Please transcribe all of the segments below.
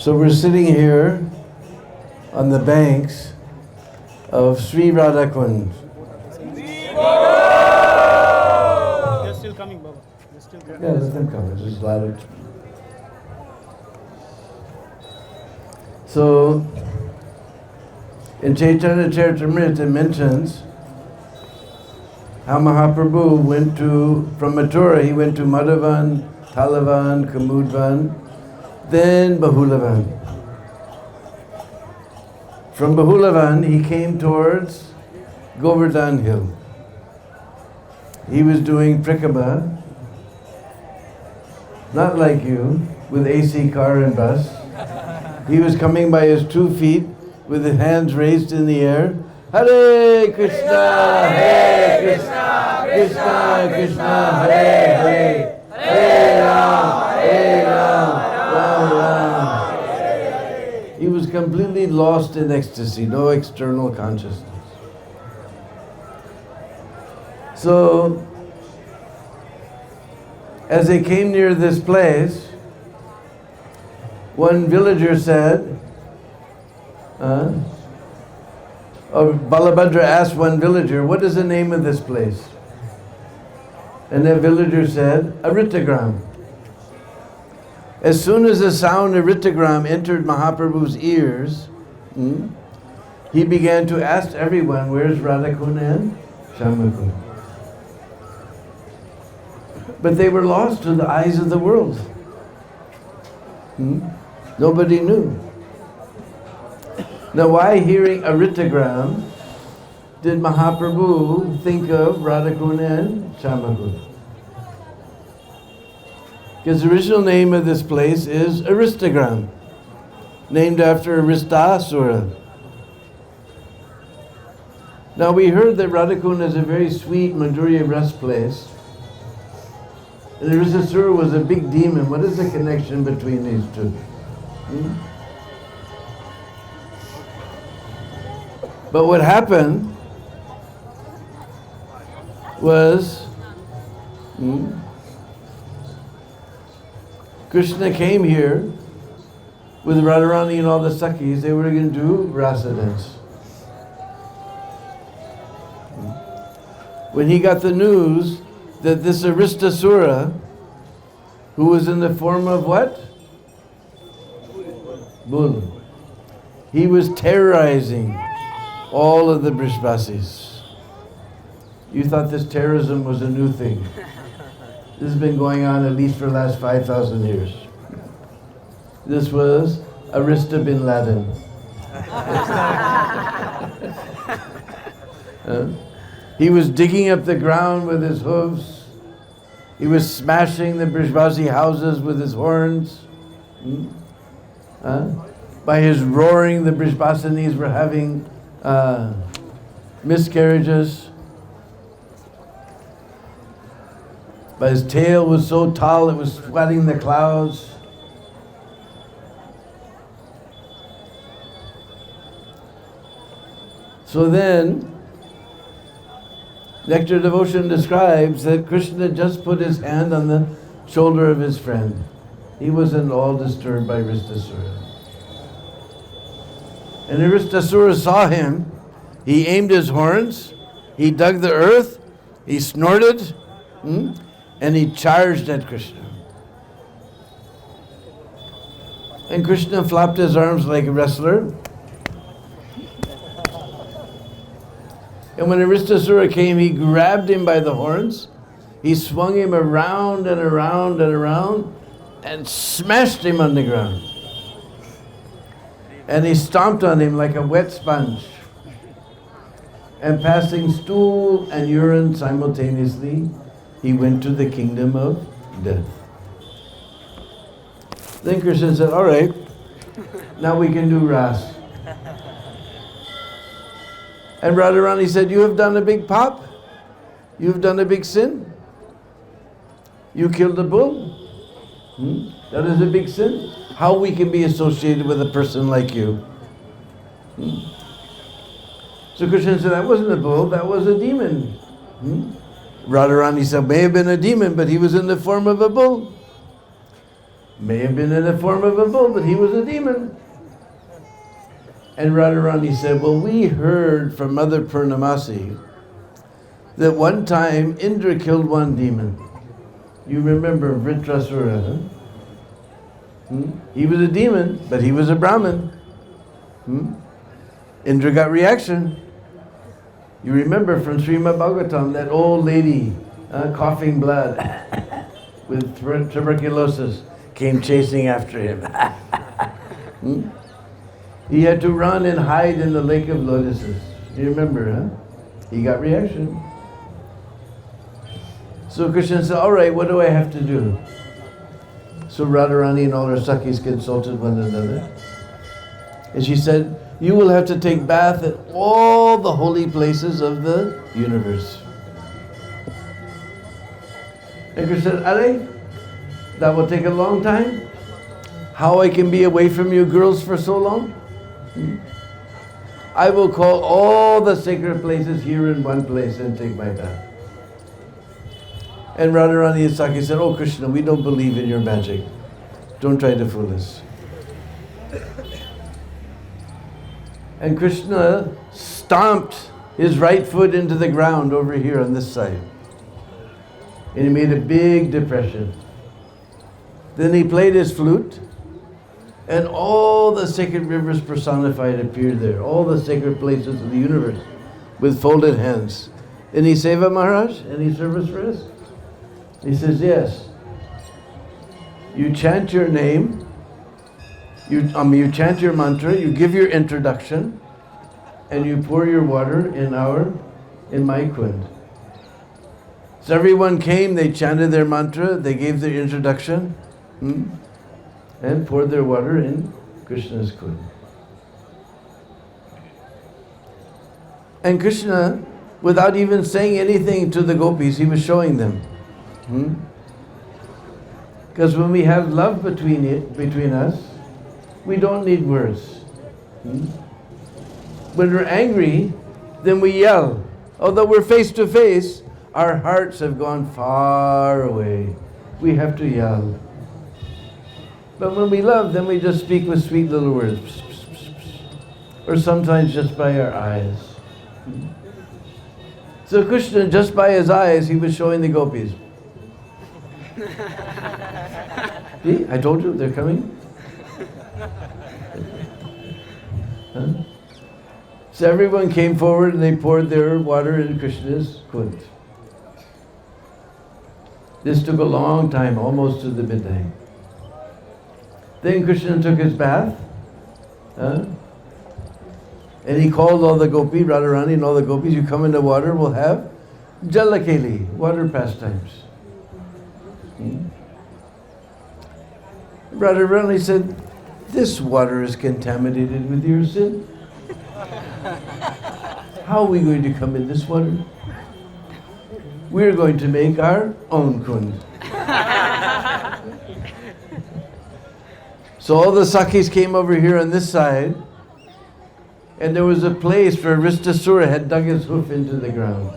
So we're sitting here on the banks of Sri Radhakund. They're still coming, Baba. They're still coming. Yeah, let them come. Just louder. So, in Chaitanya Charitamrita, it mentions how Mahaprabhu went from Mathura, he went to Madhavan, Talavan, Kamudvan, then Bahulavan. From Bahulavan, he came towards Govardhan Hill. He was doing Prikama, not like you, with AC car and bus. He was coming by his 2 feet with his hands raised in the air. Hare Krishna, Hare Krishna, Krishna Krishna, Hare Hare, Hare Ram, Ram Ram. He was completely lost in ecstasy, no external consciousness. So, as they came near this place, one villager said, or Balabhadra asked one villager, what is the name of this place? And that villager said, Aritagram. As soon as the sound of Aritagram entered Mahaprabhu's ears, he began to ask everyone, where's Radhakund and Shyam? But they were lost to the eyes of the world. Nobody knew. Now, why hearing Aritagram did Mahaprabhu think of Radhakund and Shyam? Because the original name of this place is Aristagram, named after Aristasura. Now, we heard that Radhakund is a very sweet Madhurya rest place. And Aristasura was a big demon. What is the connection between these two? But what happened was Krishna came here with Radharani and all the Sakhis. They were going to do rasa dance. When he got the news that this Aristasura, who was in the form of what? Bull. He was terrorizing all of the Brishbasis. You thought this terrorism was a new thing. This has been going on at least for the last 5,000 years. This was Arista bin Laden. He was digging up the ground with his hooves. He was smashing the Brishbasi houses with his horns. By his roaring, the Brishbasinis were having miscarriages. But his tail was so tall it was sweating the clouds. So then, Nectar Devotion describes that Krishna just put his hand on the shoulder of his friend. He wasn't all disturbed by Aristasura. And Aristasura saw him. He aimed his horns, he dug the earth, he snorted, and he charged at Krishna. And Krishna flopped his arms like a wrestler. And when Aristasura came, he grabbed him by the horns, he swung him around and around and around, and smashed him on the ground. And he stomped on him like a wet sponge. And passing stool and urine simultaneously, he went to the kingdom of death. Then Krishna said, all right, now we can do Ras. And Radharani said, you have done a big pop. You have done a big sin. You killed a bull. That is a big sin. How we can be associated with a person like you? So Krishna said, that wasn't a bull, that was a demon. Radharani said, may have been a demon, but he was in the form of a bull. May have been in the form of a bull, but he was a demon. And Radharani said, well, we heard from Mother Purnamasi that one time Indra killed one demon. You remember Vritrasura, huh? He was a demon, but he was a Brahmin. Indra got reaction. You remember from Srimad Bhagavatam, that old lady coughing blood with tuberculosis came chasing after him. He had to run and hide in the lake of lotuses. You remember, huh? He got reaction. So Krishna said, all right, what do I have to do? So Radharani and all her Sakhis consulted one another. And she said, you will have to take bath at all the holy places of the universe. And Krishna said, Are, that will take a long time. How I can be away from you girls for so long? I will call all the sacred places here in one place and take my bath. And Radharani and Sakhi said, oh Krishna, we don't believe in your magic. Don't try to fool us. And Krishna stomped his right foot into the ground over here on this side. And he made a big depression. Then he played his flute, and all the sacred rivers personified appeared there, all the sacred places of the universe with folded hands. Any seva, Maharaj? Any service for us? He says, yes. You chant your name, you chant your mantra, you give your introduction, and you pour your water in my Kund. So everyone came, they chanted their mantra, they gave their introduction, and poured their water in Krishna's Kund. And Krishna, without even saying anything to the gopis, he was showing them. Because when we have love between us, we don't need words. When we're angry, then we yell. Although we're face to face, our hearts have gone far away. We have to yell. But when we love, then we just speak with sweet little words. Or sometimes just by our eyes. So Krishna, just by his eyes, he was showing the gopis. See, I told you, they're coming. Huh? So everyone came forward and they poured their water in Krishna's Kund. This took a long time, almost to the midnight. Then Krishna took his bath, and he called all the gopis, Radharani and all the gopis, you come in the water, we'll have jalakeli, water pastimes. Radharani said, this water is contaminated with your sin. How are we going to come in this water? We're going to make our own Kund. So all the Sakhis came over here on this side, and there was a place where Ristasura had dug his hoof into the ground.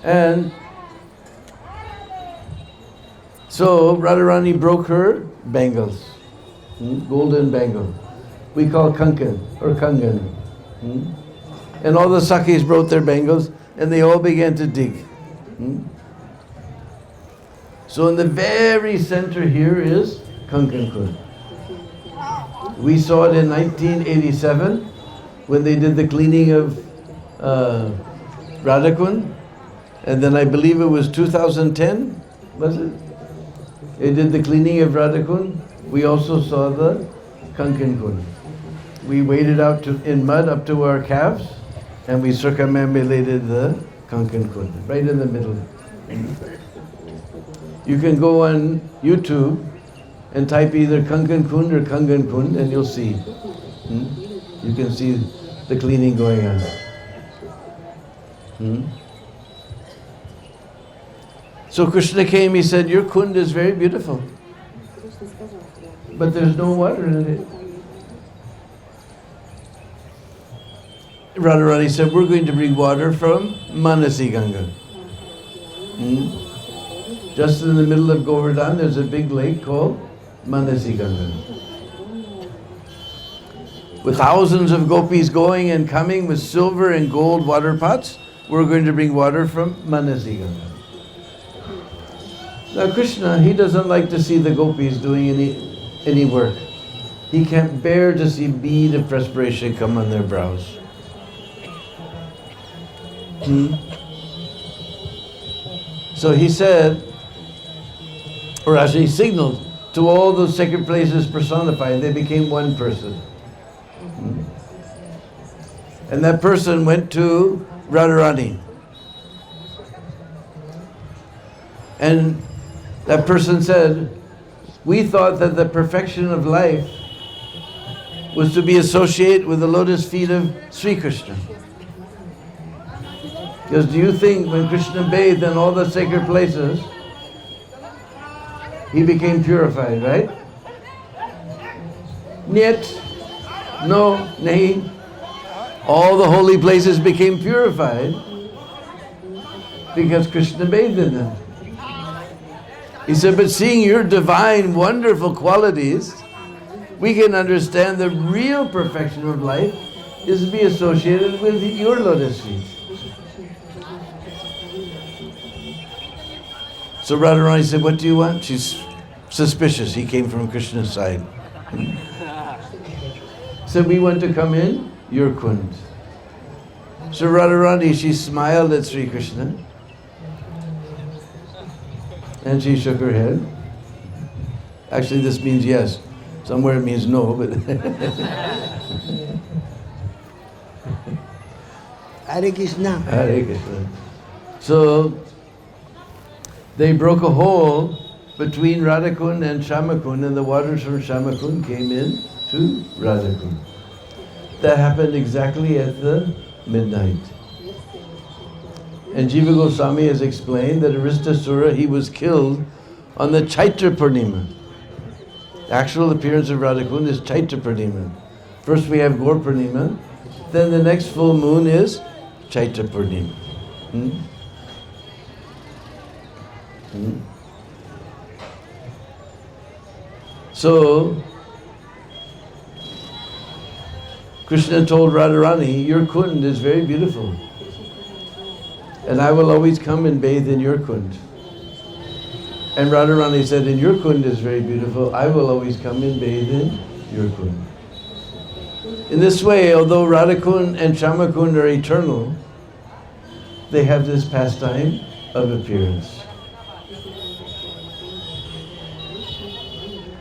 And so Radharani broke her bangles, golden bangle. We call kankan or kangan. And all the Sakhis broke their bangles and they all began to dig. So in the very center here is Kankan Kund. We saw it in 1987 when they did the cleaning of Radhakund. And then I believe it was 2010, was it? They did the cleaning of Radhakund. We also saw the Kankan Kund. We waded out in mud up to our calves and we circumambulated the Kankan Kund, right in the middle. You can go on YouTube and type either Kankan Kund or Kangan Kund and you'll see. You can see the cleaning going on. So Krishna came, he said, your Kund is very beautiful, but there's no water in it. Radharani said, we're going to bring water from Manasi Ganga. Just in the middle of Govardhan, there's a big lake called Manasiganga. With thousands of gopis going and coming with silver and gold water pots, we're going to bring water from Manasiganga. Now Krishna, he doesn't like to see the gopis doing any work. He can't bear to see bead of perspiration come on their brows. So he said, or actually he signaled to all those sacred places personified, they became one person. And that person went to Radharani. And that person said, we thought that the perfection of life was to be associated with the lotus feet of Sri Krishna. Because do you think when Krishna bathed in all the sacred places, he became purified, right? Niet, no, nahi. All the holy places became purified because Krishna bathed in them. He said, but seeing your divine, wonderful qualities, we can understand the real perfection of life is to be associated with your lotus feet. So Radharani said, what do you want? She's suspicious. He came from Krishna's side. Said, we want to come in your Kund. So Radharani, she smiled at Sri Krishna. And she shook her head. Actually, this means yes. Somewhere it means no, but... Hare Krishna. Hare Krishna. So, they broke a hole between Radhakund and Shyamakund, and the waters from Shyamakund came in to Radhakund. That happened exactly at the midnight. And Jiva Goswami has explained that Aristasura, he was killed on the Chaitra Purnima. The actual appearance of Radhakund is Chaitra Purnima. First we have Gaur Purnima, then the next full moon is Chaitra Purnima. So, Krishna told Radharani, your Kund is very beautiful. And I will always come and bathe in your Kund. And Radharani said, and your Kund is very beautiful, I will always come and bathe in your Kund. In this way, although Radhakund and Shyamakund are eternal, they have this pastime of appearance.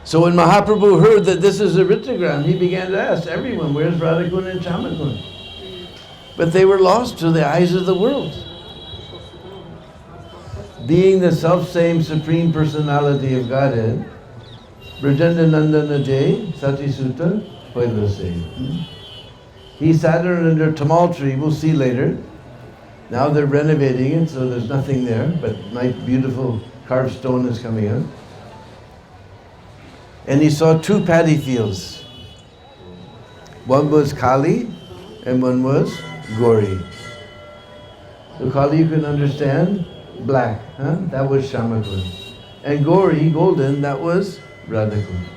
So when Mahaprabhu heard that this is a Rittagram, he began to ask everyone, where's Radhakund and Shyamakund? But they were lost to the eyes of the world. Being the self-same Supreme Personality of Godhead, Brajanda Nandana Jay, Sati Sutta, Hoilase. He sat under a tamal tree, we'll see later. Now they're renovating it, so there's nothing there, but nice, beautiful carved stone is coming out. And he saw two paddy fields. One was Kali and one was Gauri. So Kali you can understand, black, that was Shyamakund. And Gauri, golden, that was Radhakund.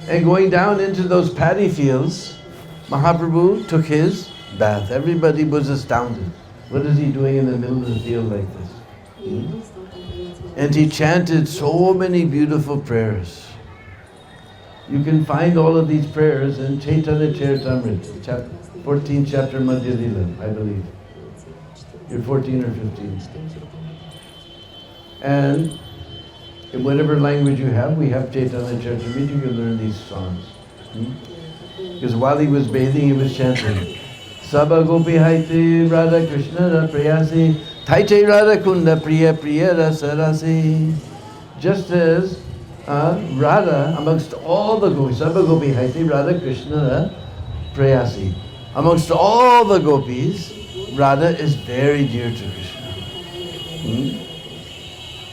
And going down into those paddy fields, Mahaprabhu took his bath. Everybody was astounded. What is he doing in the middle of the field like this? And he chanted so many beautiful prayers. You can find all of these prayers in Chaitanya Charitamrita, 14th chapter Madhya Lila, I believe. You're 14 or 15. And in whatever language you have, we have Chaitanya Charitamrita, you can learn these songs. Because while he was bathing, he was chanting, Sabha Gopi Haiti Radha Krishna Prayasi Taite Radha Kunda Priya Priya Rasarasi. Just as Radha, amongst all the gopis, Sabha Gopi Haiti Radha Krishna Prayasi. Amongst all the gopis, Radha is very dear to Krishna.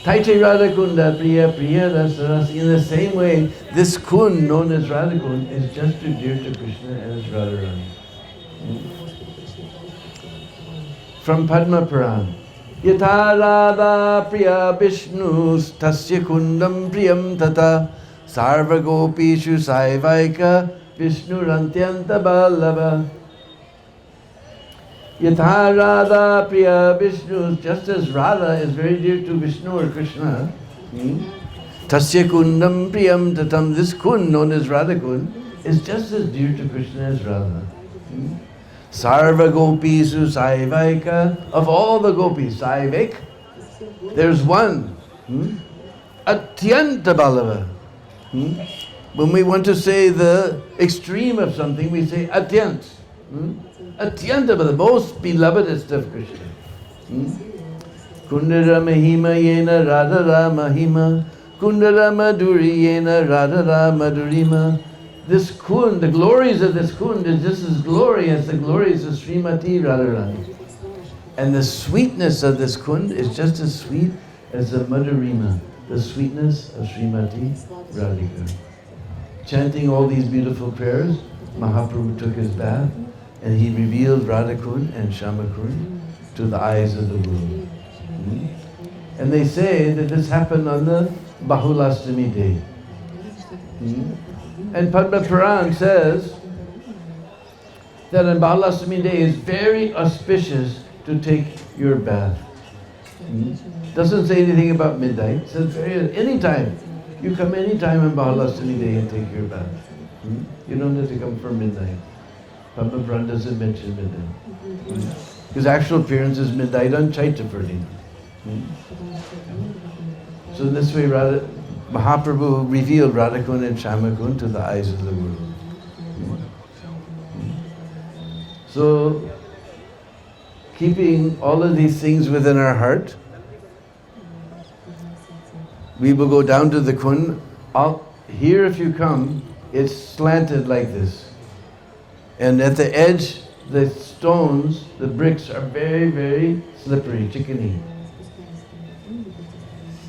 Taite Radha Kunda Priya Priya Rasarasi. In the same way, this Kund known as Radhakund is just as dear to Krishna as Radharani. From Padma Puran. Yatha Radha Priya Vishnu Tasya Kundam Priyam Tata Sarva Gopishu Saivaika Vishnu Rantyanta Ballava. Yatha Radha Priya Vishnu, just as Radha is very dear to Vishnu or Krishna, Tasya Kundam Priyam Tatam, this Kund known as Radhakund is just as dear to Krishna as Radha. Sarva Gopisu Saivaika, of all the gopis, Saivik, there's one. Atyanta Ballava. When we want to say the extreme of something, we say Atyant. Atyanta, the most belovedest of Krishna. Kundara Mahima Yena Radhara Mahima, Kundara Madhuri Yena Radhara Madhurima. This Kund, the glories of this Kund is just as glorious as the glories of Srimati Radharani. And the sweetness of this Kund is just as sweet as the Madhurima, the sweetness of Srimati Radhika. Chanting all these beautiful prayers, Mahaprabhu took his bath and he revealed Radhakund and Shyamakund to the eyes of the world. And they say that this happened on the Bahulastami day. And Padma Puran says that on Bahulastami day is very auspicious to take your bath. Doesn't say anything about midnight, it says anytime. You come anytime on Bahulastami day and take your bath. You don't have to come for midnight. Padma Puran doesn't mention midnight. His actual appearance is midnight on Chaitra Purnima. So in this way, Mahaprabhu revealed Radhakund and Shyamakund to the eyes of the world. So, keeping all of these things within our heart, we will go down to the Kund. Here if you come, it's slanted like this. And at the edge, the stones, the bricks are very, very slippery, chickeny.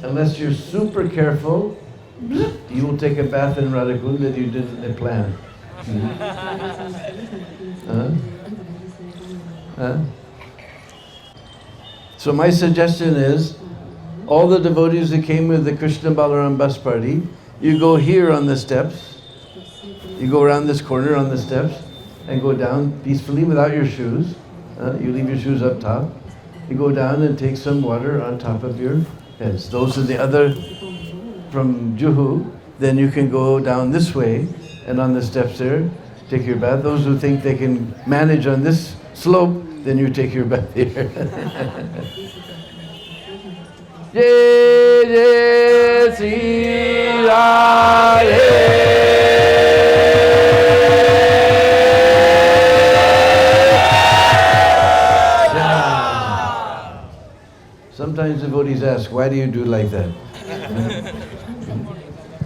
Unless you're super careful, you will take a bath in Radhakund that you didn't plan. So my suggestion is, all the devotees that came with the Krishna Balaram bus party, you go here on the steps, you go around this corner on the steps, and go down peacefully without your shoes. You leave your shoes up top. You go down and take some water on top of your heads. Those are the other from Juhu. Then you can go down this way and on the steps there, take your bath. Those who think they can manage on this slope, then you take your bath here. Jai Jai Sri Radhe. Sometimes devotees ask, why do you do like that?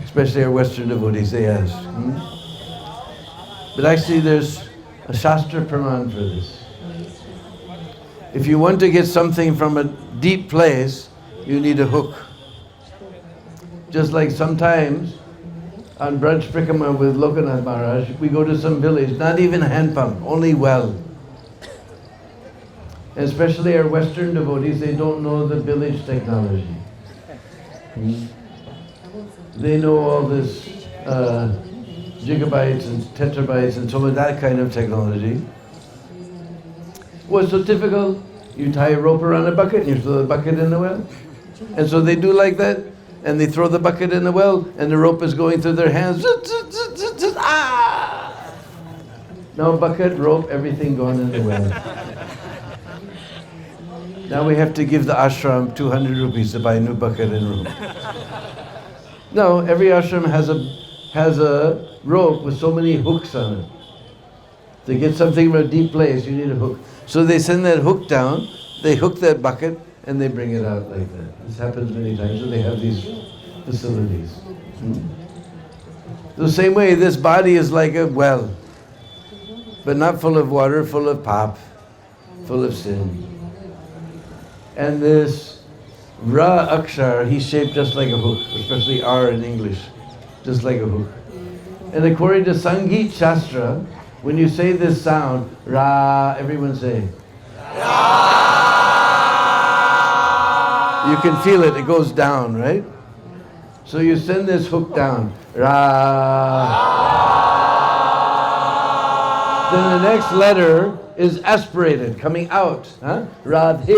Especially our Western devotees, they ask. But actually there's a Shastra Praman for this. If you want to get something from a deep place, you need a hook. Just like sometimes on Braj Prikama with Lokanath Maharaj, we go to some village, not even a hand pump, only well. And especially our Western devotees, they don't know the village technology. They know all this gigabytes and tetrabytes and so on, that kind of technology. What's so difficult? You tie a rope around a bucket and you throw the bucket in the well. And so they do like that, and they throw the bucket in the well, and the rope is going through their hands. Now bucket, rope, everything gone in the well. Now we have to give the ashram 200 rupees to buy a new bucket and rope. No, every ashram has a rope with so many hooks on it. To get something from a deep place, you need a hook. So they send that hook down, they hook that bucket, and they bring it out like that. This happens many times, so they have these facilities. The same way, this body is like a well, but not full of water, full of pap, full of sin. And this Ra Akshar, he's shaped just like a hook, especially R in English, just like a hook. And according to Sangeet Shastra, when you say this sound, Ra, everyone say, Ra. You can feel it. It goes down, right? So you send this hook down. Ra. Then the next letter is aspirated, coming out. Huh? Radhe.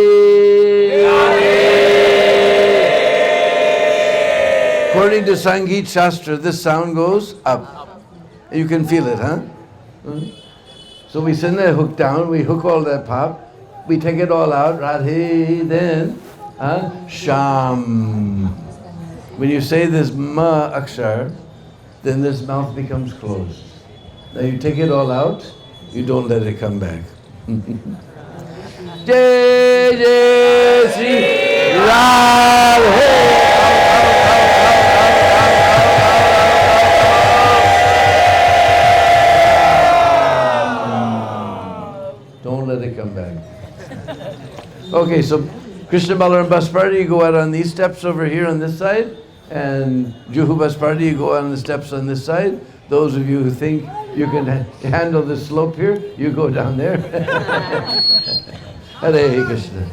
According to Sangeet Shastra, this sound goes up. You can feel it, huh? So we send that hook down, we hook all that pop, we take it all out, Radhe, then Shyam. When you say this ma akshar, then this mouth becomes closed. Now you take it all out, you don't let it come back. Jai Jai Shri Radhe. Don't let it come back. Okay, so Krishna Balaram Bus Party, you go out on these steps over here on this side, and Juhu Bus Party, you go out on the steps on this side. Those of you who think you can handle the slope here, you go down there. Hare Krishna.